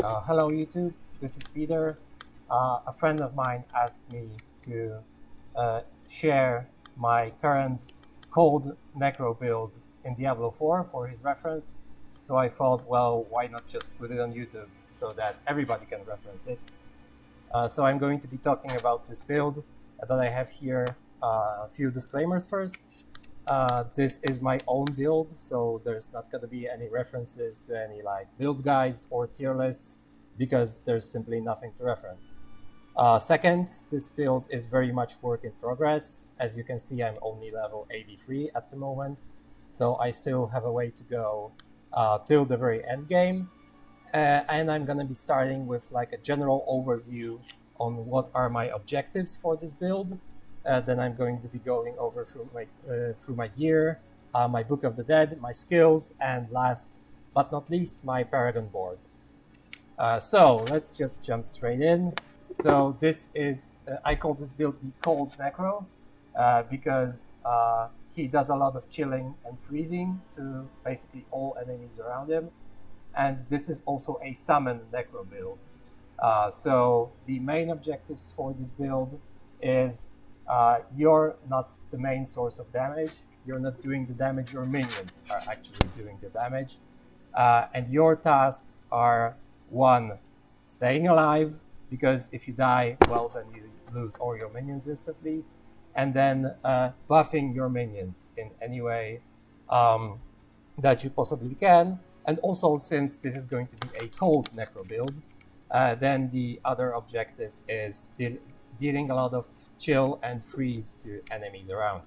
Hello YouTube, this is Peter. A friend of mine asked me to share my current cold necro build in Diablo 4 for his reference. So I thought, well, why not just put it on YouTube so that everybody can reference it. So I'm going to be talking about this build that I have here. A few disclaimers first. This is my own build, so there's not going to be any references to any like build guides or tier lists because there's simply nothing to reference. Second, this build is very much work in progress. As you can see, I'm only level 83 at the moment, so I still have a way to go till the very end game. And I'm going to be starting with like a general overview on what are my objectives for this build. Then I'm going to be going over through my gear, my Book of the Dead, my skills, and last but not least, my Paragon board. So let's just jump straight in. So this is, I call this build the Cold Necro because he does a lot of chilling and freezing to basically all enemies around him. And this is also a summon necro build. So the main objectives for this build is you're not the main source of damage. You're not doing the damage. Your minions are actually doing the damage. And your tasks are one, staying alive, because if you die, well, then you lose all your minions instantly. And then buffing your minions in any way that you possibly can. And also, since this is going to be a cold necro build, then the other objective is dealing a lot of chill and freeze to enemies around.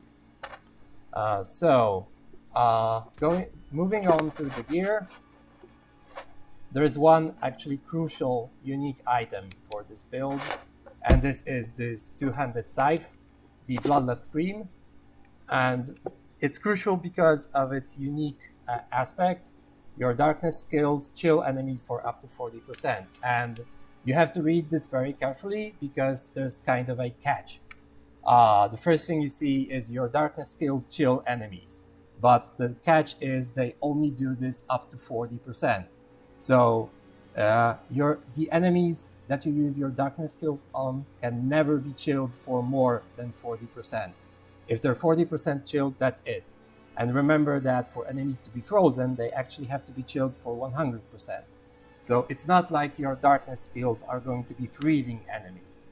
Moving on to the gear, there is one actually crucial, unique item for this build, and this is this two-handed scythe, the Bloodless Scream, and it's crucial because of its unique aspect. Your darkness skills chill enemies for up to 40%. And you have to read this very carefully because there's kind of a catch. The first thing you see is your darkness skills chill enemies. But the catch is they only do this up to 40%. So the enemies that you use your darkness skills on can never be chilled for more than 40%. If they're 40% chilled, that's it. And remember that for enemies to be frozen, they actually have to be chilled for 100%. So it's not like your darkness skills are going to be freezing enemies.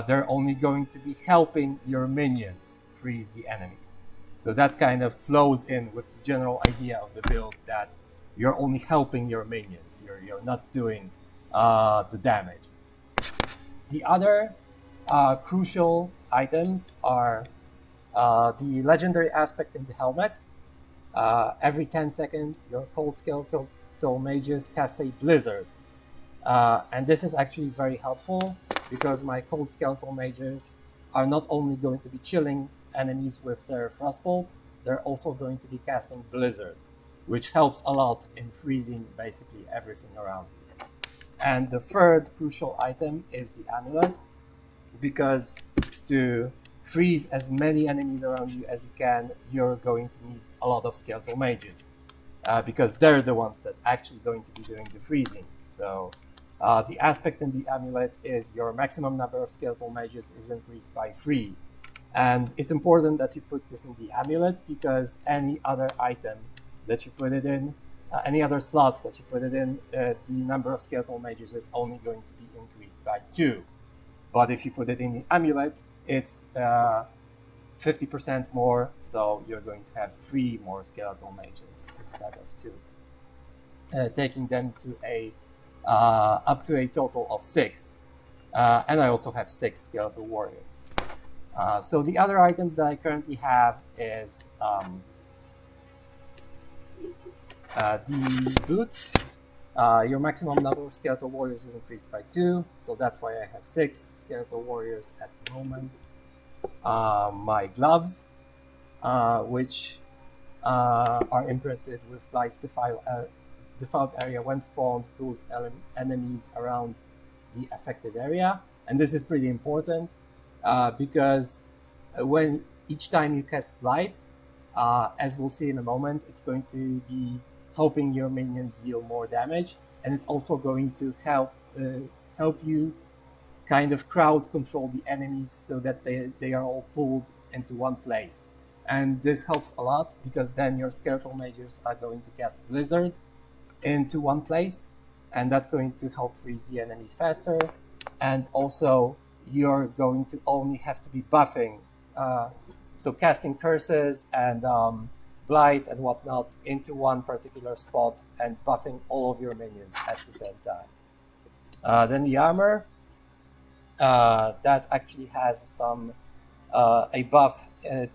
They're only going to be helping your minions freeze the enemies. So that kind of flows in with the general idea of the build that you're only helping your minions. You're not doing the damage. The other crucial items are the legendary aspect in the helmet. Every 10 seconds, your cold skeletal mages cast a blizzard. And this is actually very helpful because my cold skeletal mages are not only going to be chilling enemies with their frostbolts, they're also going to be casting blizzard, which helps a lot in freezing basically everything around you. And the third crucial item is the amulet, because to freeze as many enemies around you as you can, you're going to need a lot of skeletal mages because they're the ones that actually going to be doing the freezing. So the aspect in the amulet is your maximum number of skeletal mages is increased by 3. And it's important that you put this in the amulet because any other item that you put it in, any other slots that you put it in, the number of skeletal mages is only going to be increased by 2. But if you put it in the amulet, it's 50% more, so you're going to have 3 more skeletal mages instead of 2, taking them to up to a total of 6. And I also have 6 skeletal warriors. So the other items that I currently have is the boots. Your maximum number of skeletal warriors is increased by 2, so that's why I have 6 skeletal warriors at the moment. My gloves, which are imprinted with Blight's default area when spawned, pulls enemies around the affected area. And this is pretty important because each time you cast Blight, as we'll see in a moment, it's going to be hoping your minions deal more damage, and it's also going to help you kind of crowd control the enemies so that they are all pulled into one place. And this helps a lot because then your skeletal mages are going to cast Blizzard into one place, and that's going to help freeze the enemies faster. And also you're going to only have to be buffing, so casting curses and blight and whatnot into one particular spot and buffing all of your minions at the same time. Then the armor, that actually has some a buff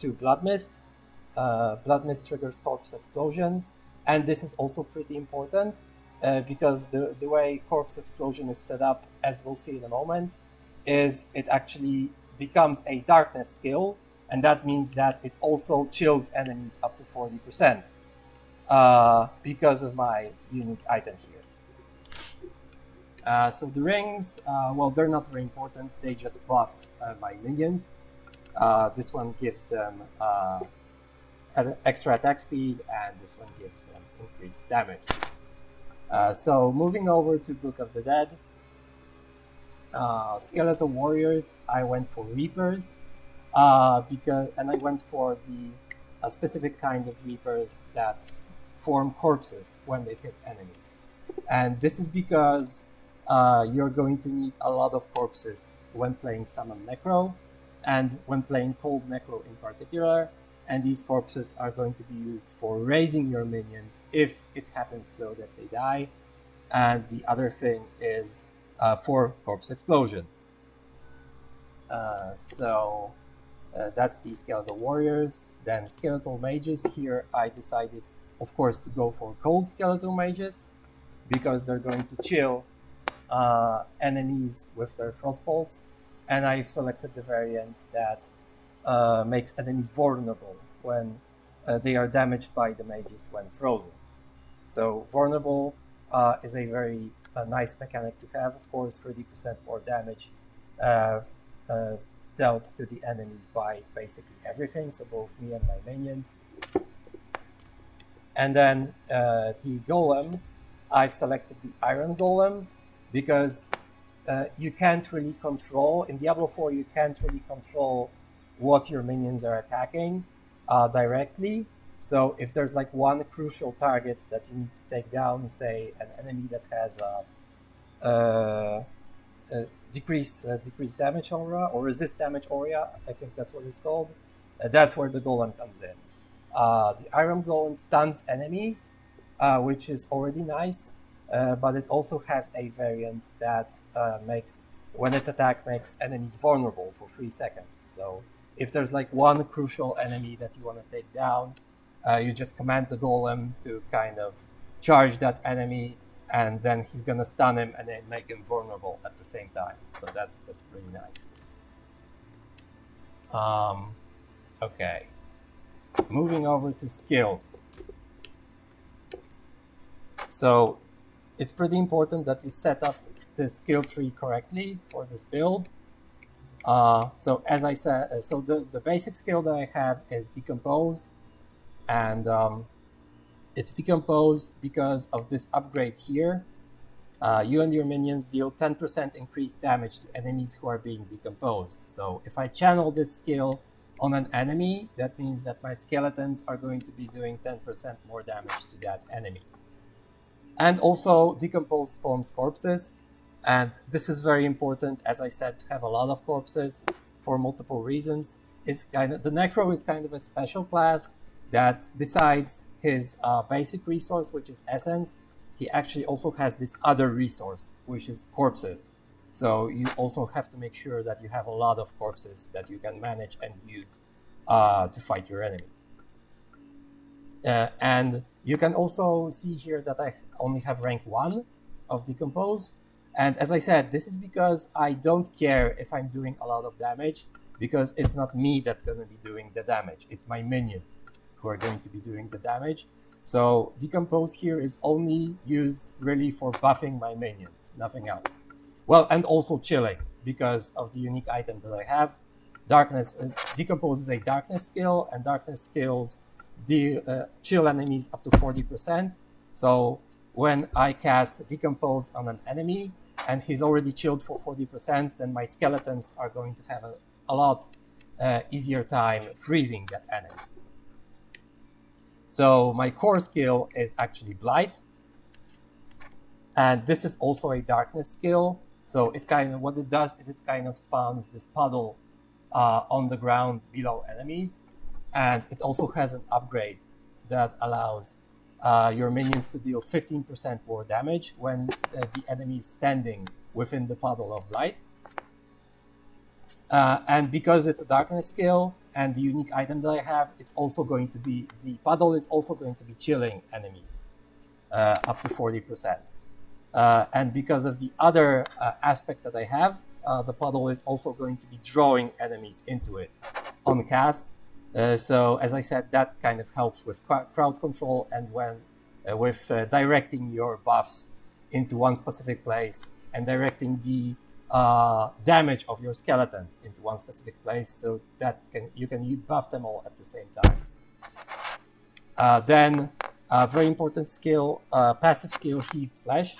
to Blood Mist. Blood Mist triggers Corpse Explosion, and this is also pretty important because the way Corpse Explosion is set up, as we'll see in a moment, is it actually becomes a darkness skill, and that means that it also chills enemies up to 40% because of my unique item here. So the rings, well, they're not very important. They just buff my minions. This one gives them extra attack speed, and this one gives them increased damage. So moving over to Book of the Dead, Skeletal Warriors, I went for Reapers, and I went for the specific kind of Reapers that form corpses when they hit enemies. And this is because you're going to need a lot of corpses when playing Summon Necro, and when playing Cold Necro in particular, and these corpses are going to be used for raising your minions if it happens so that they die, and the other thing is for Corpse Explosion. So that's the Skeletal Warriors. Then Skeletal Mages, here I decided, of course, to go for Cold Skeletal Mages, because they're going to chill enemies with their Frost Bolts, and I've selected the variant that makes enemies vulnerable when they are damaged by the mages when frozen. So vulnerable is a very nice mechanic to have, of course. 30% more damage dealt to the enemies by basically everything, so both me and my minions. And then the Golem, I've selected the Iron Golem because you can't really control, in Diablo 4 you can't really control what your minions are attacking directly. So if there's like one crucial target that you need to take down, say an enemy that has a decrease damage aura or resist damage aura, I think that's what it's called, that's where the Golem comes in. The Iron Golem stuns enemies, which is already nice, but it also has a variant that makes, when its attack makes enemies vulnerable for 3 seconds. So if there's like one crucial enemy that you want to take down, you just command the Golem to kind of charge that enemy, and then he's gonna stun him and then make him vulnerable at the same time. So that's pretty nice. Okay, moving over to skills. So it's pretty important that you set up the skill tree correctly for this build. So as I said, so the basic skill that I have is Decompose, and it's Decompose because of this upgrade here. You and your minions deal 10% increased damage to enemies who are being decomposed. So if I channel this skill on an enemy, that means that my skeletons are going to be doing 10% more damage to that enemy. And also, Decompose spawns corpses, and this is very important, as I said, to have a lot of corpses for multiple reasons. It's kind of, the Necro is kind of a special class that, besides his basic resource, which is Essence, he actually also has this other resource, which is corpses. So you also have to make sure that you have a lot of corpses that you can manage and use to fight your enemies. And you can also see here that I only have rank 1 of Decompose. And as I said, this is because I don't care if I'm doing a lot of damage, because it's not me that's going to be doing the damage. It's my minions who are going to be doing the damage. So Decompose here is only used really for buffing my minions, nothing else. Well, and also chilling, because of the unique item that I have. Darkness, Decompose is a darkness skill, and darkness skills chill enemies up to 40%. So when I cast Decompose on an enemy and he's already chilled for 40%, then my skeletons are going to have a lot easier time freezing that enemy. So my core skill is actually Blight. And this is also a darkness skill. So it kind of, what it does is it kind of spawns this puddle on the ground below enemies. And it also has an upgrade that allows your minions to deal 15% more damage when the enemy is standing within the puddle of light. And because it's a darkness skill and the unique item that I have, it's also going to be, the puddle is also going to be chilling enemies up to 40%. And because of the other aspect that I have, the puddle is also going to be drawing enemies into it on cast. So as I said, that kind of helps with crowd control and when with directing your buffs into one specific place and directing the damage of your skeletons into one specific place, so that you can buff them all at the same time. Then a very important skill, passive skill, Heaved Flesh.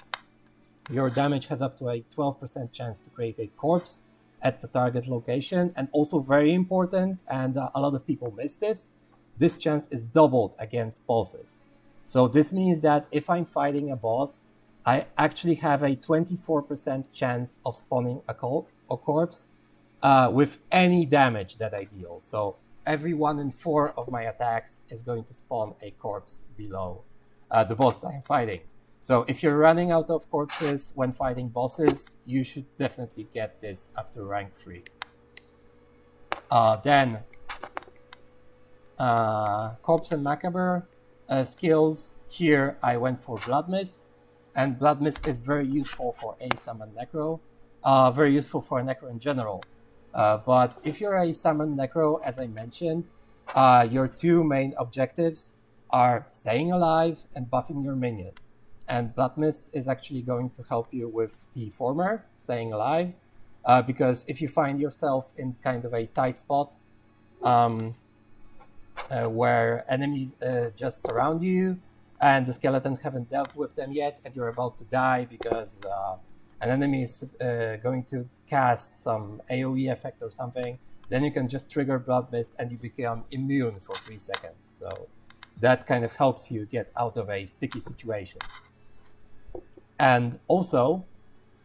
Your damage has up to a 12% chance to create a corpse at the target location. And also very important, and a lot of people miss this chance is doubled against bosses. So this means that if I'm fighting a boss, I actually have a 24% chance of spawning a corpse with any damage that I deal. So every 1 in 4 of my attacks is going to spawn a corpse below the boss that I'm fighting. So if you're running out of corpses when fighting bosses, you should definitely get this up to rank 3. Then Corpse and Macabre skills. Here I went for Blood Mist, and Blood Mist is very useful for a summon necro, very useful for a necro in general. But if you're a summon necro, as I mentioned, your 2 main objectives are staying alive and buffing your minions. And Blood Mist is actually going to help you with the former, staying alive, because if you find yourself in kind of a tight spot where enemies just surround you and the skeletons haven't dealt with them yet and you're about to die because an enemy is going to cast some AoE effect or something, then you can just trigger Blood Mist and you become immune for 3 seconds. So that kind of helps you get out of a sticky situation. And also,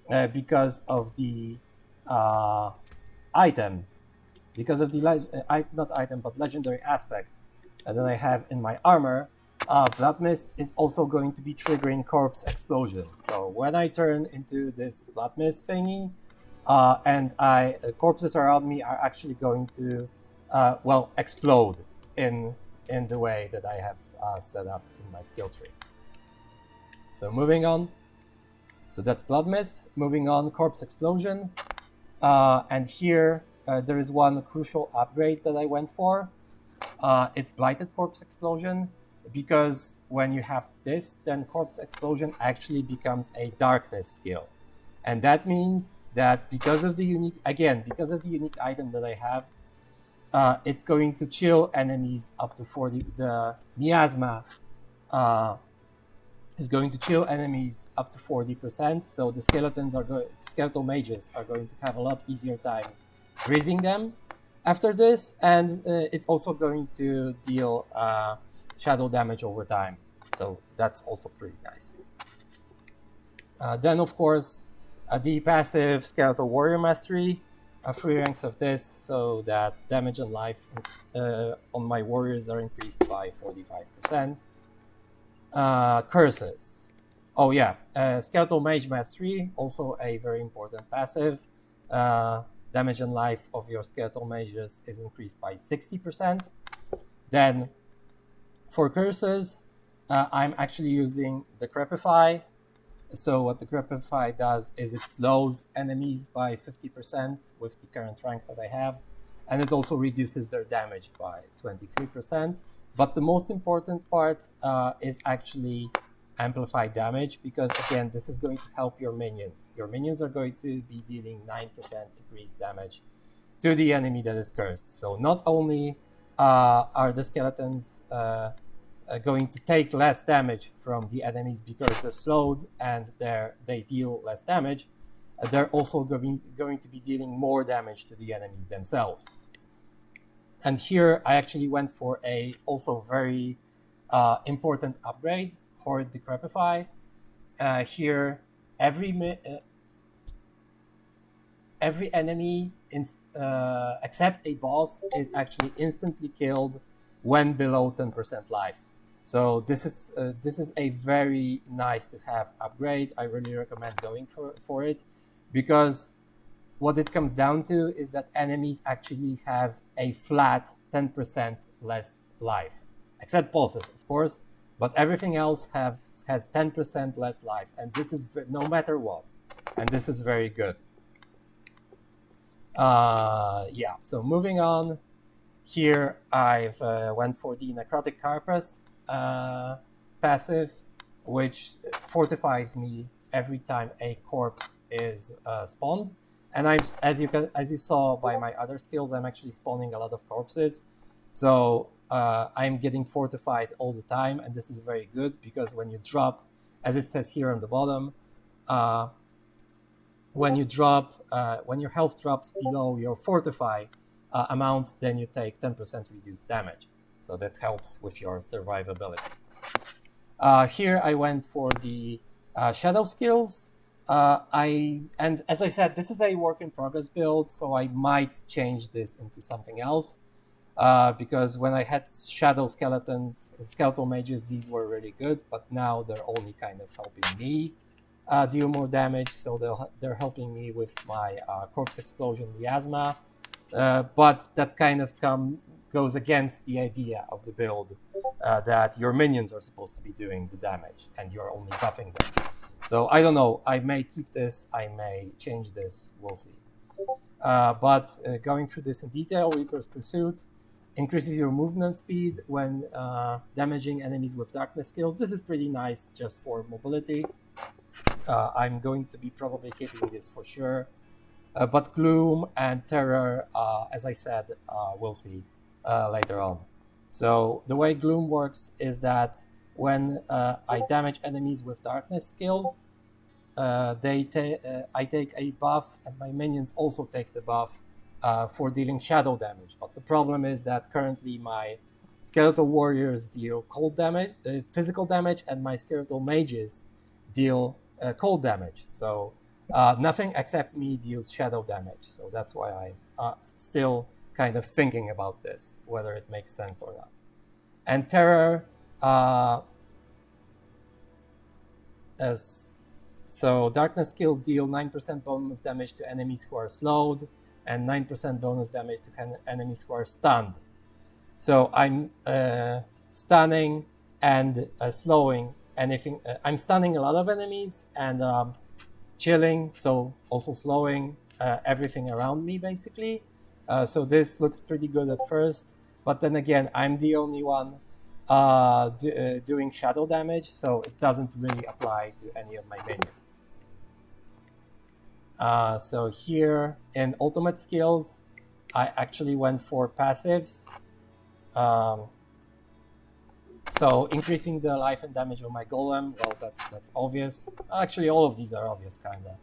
because of the item, because of the not item but legendary aspect that I have in my armor, Blood Mist is also going to be triggering Corpse Explosion. So when I turn into this Blood Mist thingy, and corpses around me are actually going to, explode in the way that I have set up in my skill tree. So moving on. So that's Blood Mist. Moving on, Corpse Explosion. And here there is one crucial upgrade that I went for. It's Blighted Corpse Explosion, because when you have this, then Corpse Explosion actually becomes a darkness skill. And that means that because of the unique item that I have, it's going to chill enemies up to 40. The Miasma is going to chill enemies up to 40%. So the skeletal mages are going to have a lot easier time freezing them after this, and it's also going to deal shadow damage over time. So that's also pretty nice. Then of course, the passive Skeletal Warrior Mastery, 3 ranks of this, so that damage and life on my warriors are increased by 45%. Curses. Oh yeah, Skeletal Mage Mastery, also a very important passive. Damage and life of your Skeletal Mages is increased by 60%. Then for curses, I'm actually using Decrepify. So what Decrepify does is it slows enemies by 50% with the current rank that I have, and it also reduces their damage by 23%. But the most important part is actually amplify damage, because again, this is going to help your minions. Your minions are going to be dealing 9% increased damage to the enemy that is cursed. So not only are the skeletons going to take less damage from the enemies because they're slowed and they deal less damage. They're also going to be dealing more damage to the enemies themselves. And here I actually went for a also very important upgrade, Horde Decrepify. Here, every enemy except a boss is actually instantly killed when below 10% life. So this is a very nice to have upgrade. I really recommend going for it, because what it comes down to is that enemies actually have a flat 10% less life, except bosses, of course, but everything else has 10% less life, and this is no matter what, and this is very good. Yeah, so moving on, here I've went for the Necrotic Carapace passive, which fortifies me every time a corpse is spawned. And as you saw by my other skills, I'm actually spawning a lot of corpses, so I'm getting fortified all the time, and this is very good because when you drop, as it says here on the bottom, when your health drops below your fortify amount, then you take 10% reduced damage. So that helps with your survivability. Here I went for the shadow skills. And as I said, this is a work in progress build, so I might change this into something else. Because when I had shadow skeletal mages, these were really good, but now they're only kind of helping me deal more damage. So they're helping me with my corpse explosion miasma. But that kind of goes against the idea of the build, that your minions are supposed to be doing the damage and you're only buffing them. So I don't know, I may keep this, I may change this, we'll see. But going through this in detail, Reaper's Pursuit increases your movement speed when damaging enemies with darkness skills. This is pretty nice just for mobility. I'm going to be probably keeping this for sure. But Gloom and Terror, as I said, we'll see later on. So the way Gloom works is that when I damage enemies with darkness skills, I take a buff, and my minions also take the buff for dealing shadow damage. But the problem is that currently my skeletal warriors deal cold damage, physical damage, and my skeletal mages deal cold damage. So nothing except me deals shadow damage. So that's why I'm still kind of thinking about this, whether it makes sense or not. And Terror, so darkness skills deal 9% bonus damage to enemies who are slowed and 9% bonus damage to enemies who are stunned. So I'm stunning and slowing anything. I'm stunning a lot of enemies and chilling, so also slowing everything around me, basically. So this looks pretty good at first, but then again, I'm the only one doing shadow damage, so it doesn't really apply to any of my minions. So here in ultimate skills, I actually went for passives. So increasing the life and damage of my golem, well, that's obvious. Actually, all of these are obvious, kinda.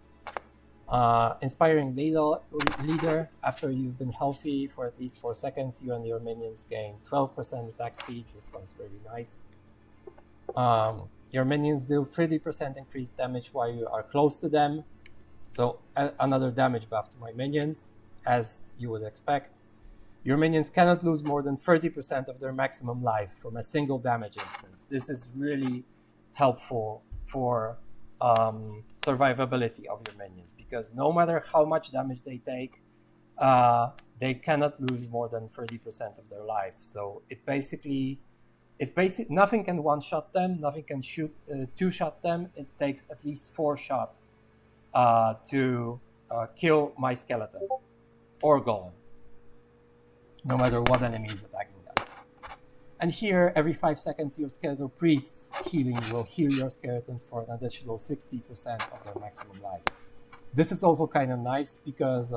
Inspiring leader. After you've been healthy for at least 4 seconds, you and your minions gain 12% attack speed. This one's really nice. Your minions do 30% increased damage while you are close to them. So another damage buff to my minions, as you would expect. Your minions cannot lose more than 30% of their maximum life from a single damage instance. This is really helpful for survivability of your minions, because no matter how much damage they take, they cannot lose more than 30% of their life. So it basically nothing can one-shot them, nothing can two-shot them. It takes at least 4 shots to kill my skeleton or golem, no matter what enemy is attacking them. And here, every 5 seconds, your skeletal priest's healing will heal your skeletons for an additional 60% of their maximum life. This is also kind of nice because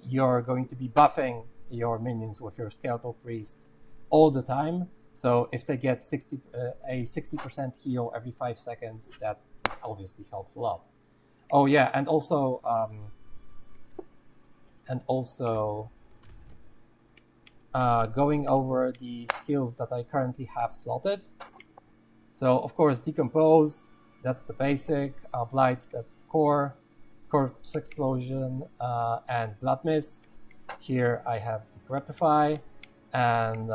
you're going to be buffing your minions with your skeletal priest all the time. So if they get a 60% heal every 5 seconds, that obviously helps a lot. Oh yeah, and also going over the skills that I currently have slotted. So of course, Decompose, that's the basic. Blight, that's the core. Corpse Explosion and Blood Mist. Here I have Decrepify. And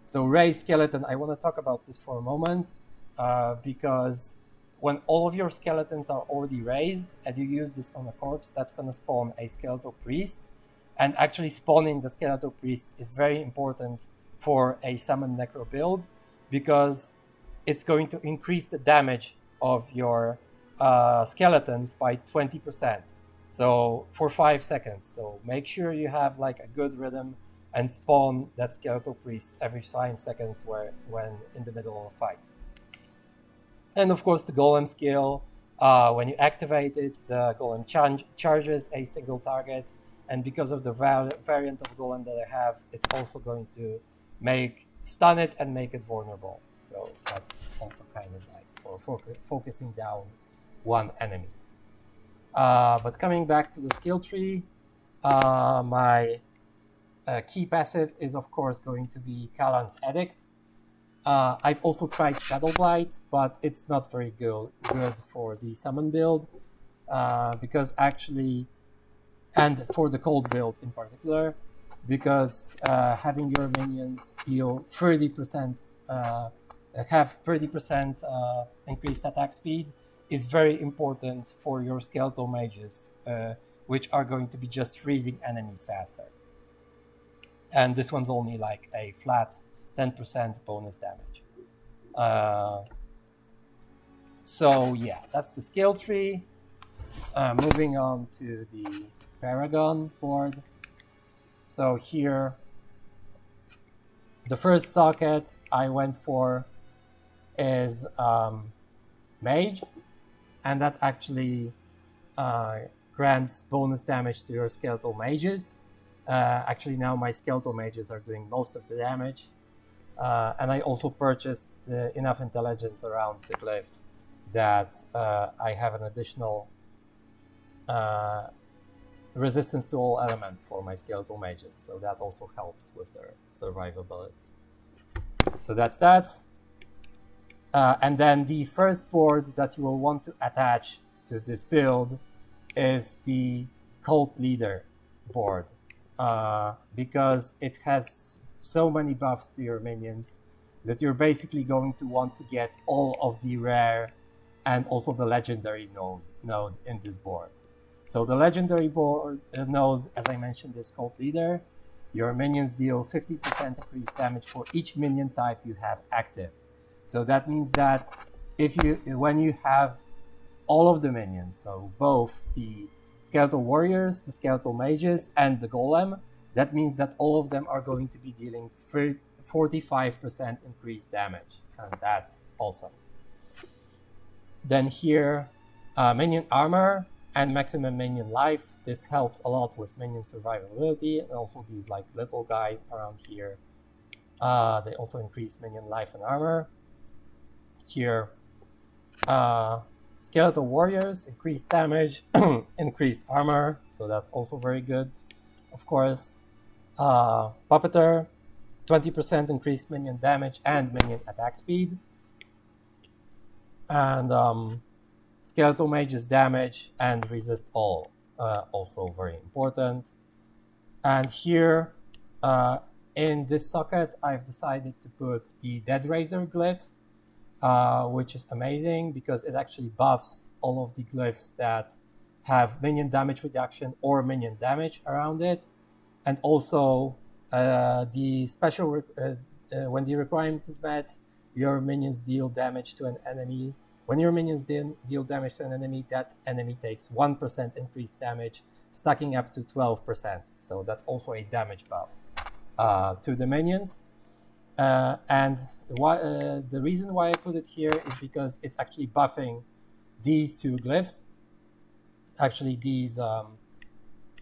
so Raise Skeleton, I want to talk about this for a moment because when all of your skeletons are already raised and you use this on a corpse, that's going to spawn a Skeletal Priest. And actually spawning the Skeletal Priest is very important for a Summon Necro build because it's going to increase the damage of your skeletons by 20%. So for 5 seconds. So make sure you have like a good rhythm and spawn that Skeletal Priest every 5 seconds when in the middle of a fight. And of course the Golem skill, when you activate it, the Golem charges a single target, and because of the variant of Golem that I have, it's also going to stun it and make it vulnerable. So that's also kind of nice for focusing down one enemy. But coming back to the skill tree, my key passive is of course going to be Kalan's Edict. I've also tried Shadow Blight, but it's not very good for the summon build because actually, and for the cold build in particular, because having your minions deal 30%, have 30% increased attack speed is very important for your skeletal mages, which are going to be just freezing enemies faster. And this one's only like a flat 10% bonus damage. So yeah, that's the skill tree. Moving on to the Paragon board. So here, the first socket I went for is Mage, and that actually grants bonus damage to your skeletal mages. Actually, now my skeletal mages are doing most of the damage. And I also purchased enough intelligence around the glyph that I have an additional resistance to all elements for my skeletal mages. So that also helps with their survivability. So that's that. And then the first board that you will want to attach to this build is the Cult Leader board. Because it has so many buffs to your minions that you're basically going to want to get all of the rare and also the legendary node in this board. So the legendary board node, as I mentioned, is Cult Leader. Your minions deal 50% increased damage for each minion type you have active. So that means that when you have all of the minions, so both the Skeletal Warriors, the Skeletal Mages, and the Golem, that means that all of them are going to be dealing 45% increased damage, and that's awesome. Then here, minion armor and maximum minion life. This helps a lot with minion survivability, and also these like little guys around here. They also increase minion life and armor. Here, Skeletal Warriors, increased damage, increased armor, so that's also very good. Of course, Puppeter, 20% increased minion damage and minion attack speed. And Skeletal Mage's damage and resist all, also very important. And here, in this socket, I've decided to put the Dead Razor glyph, which is amazing because it actually buffs all of the glyphs that have minion damage reduction or minion damage around it. And also the special, when the requirement is met, your minions deal damage to an enemy. When your minions deal damage to an enemy, that enemy takes 1% increased damage, stacking up to 12%. So that's also a damage buff to the minions. And the reason why I put it here is because it's actually buffing these two glyphs. Actually, these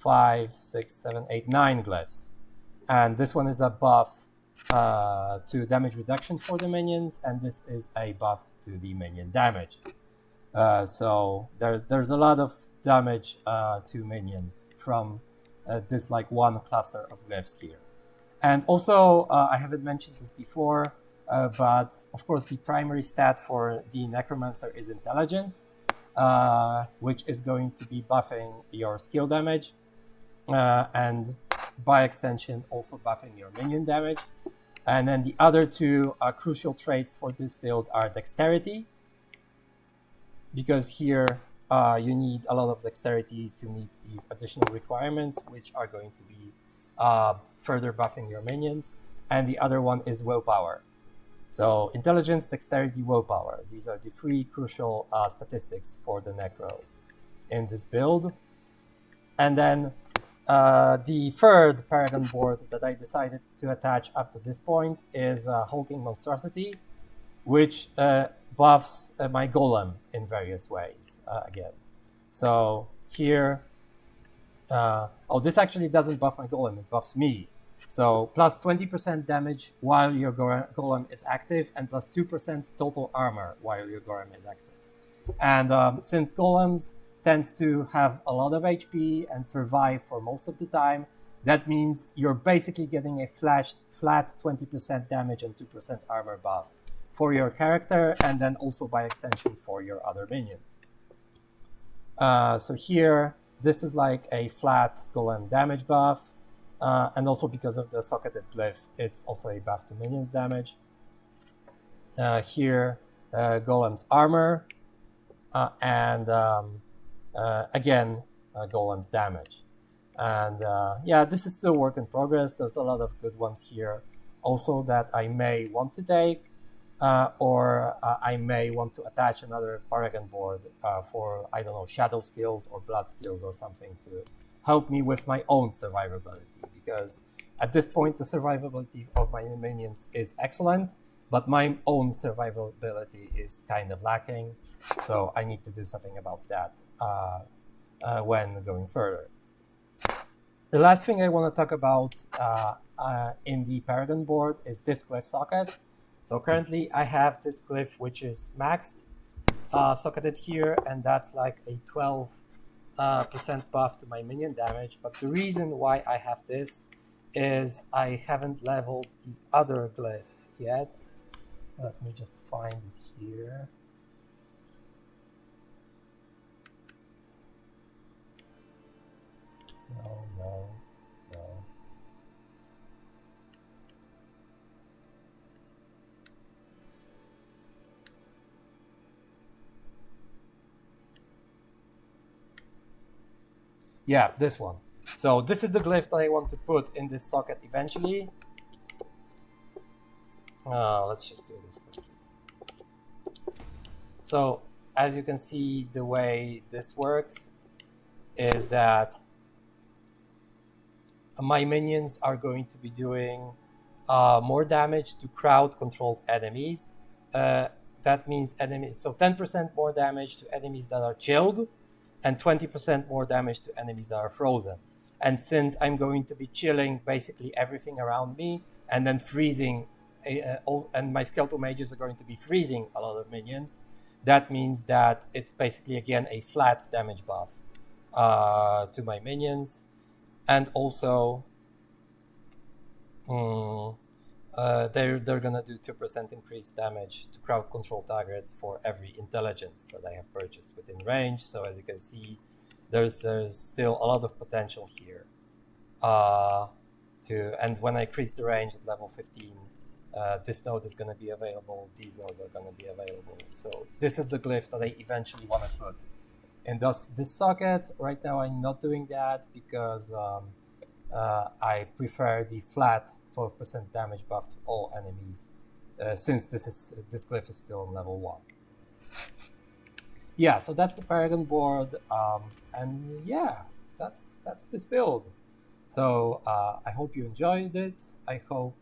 5, 6, 7, 8, 9 glyphs. And this one is a buff to damage reduction for the minions, and this is a buff to the minion damage. So there's a lot of damage to minions from this like one cluster of glyphs here. And also, I haven't mentioned this before, but of course the primary stat for the necromancer is intelligence, which is going to be buffing your skill damage, and by extension also buffing your minion damage. And then the other two crucial traits for this build are dexterity, because here you need a lot of dexterity to meet these additional requirements, which are going to be further buffing your minions. And the other one is willpower. So intelligence, dexterity, willpower. These are the three crucial statistics for the necro in this build. And then the third Paragon board that I decided to attach up to this point is Hulking Monstrosity, which buffs my golem in various ways again. So here, this actually doesn't buff my golem, it buffs me. So plus 20% damage while your golem is active, and plus 2% total armor while your golem is active. And since golems tend to have a lot of HP and survive for most of the time, that means you're basically getting a flat 20% damage and 2% armor buff for your character, and then also by extension for your other minions. So here, this is like a flat golem damage buff, and also because of the socketed glyph, it's also a buff to minions damage. Here, golem's armor, and again, golem's damage. And yeah, this is still work in progress. There's a lot of good ones here also that I may want to take, or I may want to attach another Paragon board for, I don't know, shadow skills or blood skills or something to help me with my own survivability. Because at this point, the survivability of my minions is excellent, but my own survivability is kind of lacking. So I need to do something about that when going further. The last thing I want to talk about in the Paragon board is this glyph socket. So currently I have this glyph which is maxed, socketed here, and that's like a 12% buff to my minion damage. But the reason why I have this is I haven't leveled the other glyph yet. Let me just find it here. No. Yeah, this one. So this is the glyph that I want to put in this socket eventually. Let's just do this quickly. So as you can see, the way this works is that my minions are going to be doing more damage to crowd-controlled enemies. That means so 10% more damage to enemies that are chilled, and 20% more damage to enemies that are frozen. And since I'm going to be chilling basically everything around me, and then freezing, and my skeletal mages are going to be freezing a lot of minions, that means that it's basically, again, a flat damage buff to my minions. And also, they're gonna do 2% increased damage to crowd control targets for every intelligence that I have purchased within range. So as you can see, there's still a lot of potential here. And when I increase the range at level 15, this node is gonna be available. These nodes are gonna be available. So this is the glyph that I eventually want to put in this socket. Right now, I'm not doing that because I prefer the flat 12% damage buff to all enemies, since this glyph is still on level 1. Yeah, so that's the Paragon board, and yeah, that's this build. So I hope you enjoyed it. I hope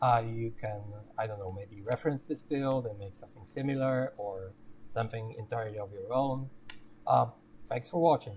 you can, I don't know, maybe reference this build and make something similar or something entirely of your own. Thanks for watching.